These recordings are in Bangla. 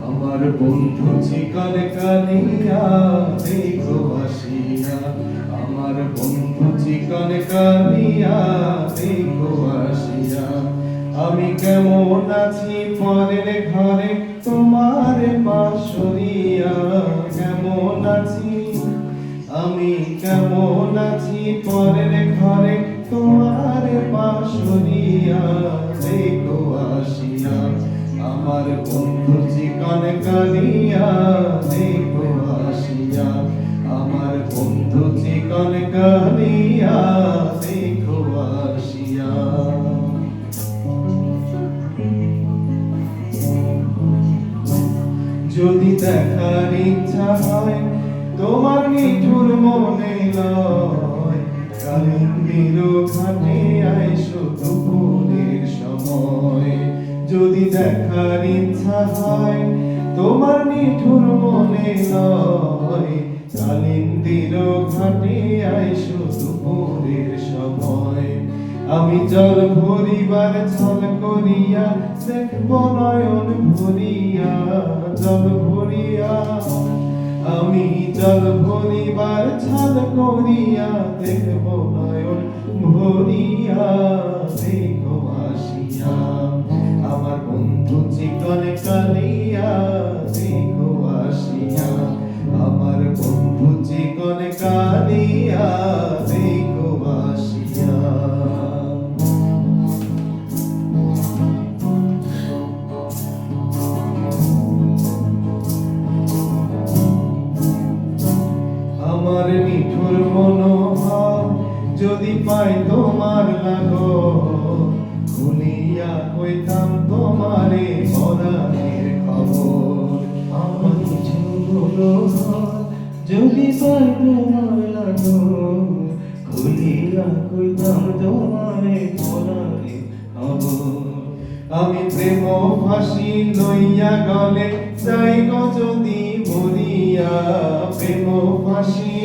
আমার বন্ধু চিকন কানিয়া দেখো আসিয়া, আমার বন্ধু চিকন কানিয়া দেখো আসিয়া। আমি কেমন আছি পরের ঘরে তোমার পাশরিয়া, কেমন আছি আমি কেমন আছি পরের ঘরে তোমার পাশরিয়া দেখো আসিয়া। আমার বন্ধু চিকন কানিয়া দেখো আসিয়া, আমার বন্ধু চিকন কানিয়া দেখো আসিয়া। যদি দেখার ইচ্ছা হয় তোমার নিঠুর মনে লয়, কালিন্দির ঘাটে আইসো দুপুরের সময়। যদি দেখার ইচ্ছা হয় তোমার নিঠুর মনে লয়, কালিন্দির ঘাটে আইসো দুপুরের সময়। আমি জল ভরিবার ছল করিয়া দেখব নয়ন ভরিয়া, জল ভরিয়া আমি জল ভরিবার ছল করিয়া দেখব নয়ন ভরিয়া দেখো আসিয়া। আমার বন্ধু চিকন কানিয়া দেখো আসিয়া, আমার বন্ধু চিকন কানিয়া দেখো আসিয়া। আমার নিঠুর মনোভাব যদি পাই তোমার লাগো, খুলিয়া কইতাম তোমারে পরাণের খবর। আমার নিঠুর মনোভাব যদি পাই তোমার লাগো, খুলিয়া কইতাম তোমারে পরাণের খবর। আমি প্রেম ফাঁসি লইয়া গলে যাই গো যদি মরিয়া, প্রেম ফাঁসি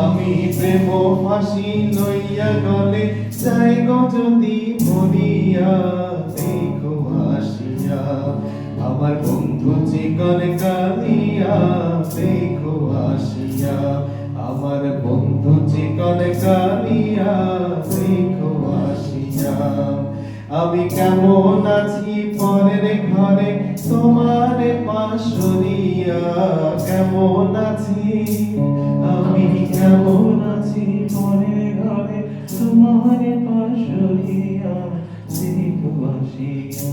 আমি প্রেম ফাঁসি লইয়া গলে যাই গো যদি মরিয়া দেখো আসিয়া। আমার বন্ধু চিকন কানিয়া দেখো আসিয়া, আমার বন্ধু চিকন কানিয়া দেখো আসিয়া। আমি কেমন আছি পরের ঘরে তোমার পাশরিয়া, কেমন আছি আমি কেমন আছি পরের ঘরে তোমার পাশরিয়া দেখো আসিয়া।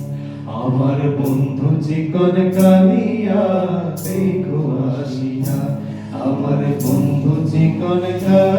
আমার বন্ধু চিকন কানিয়া দেখো আসিয়া, আমার বন্ধু চিকন কানিয়া।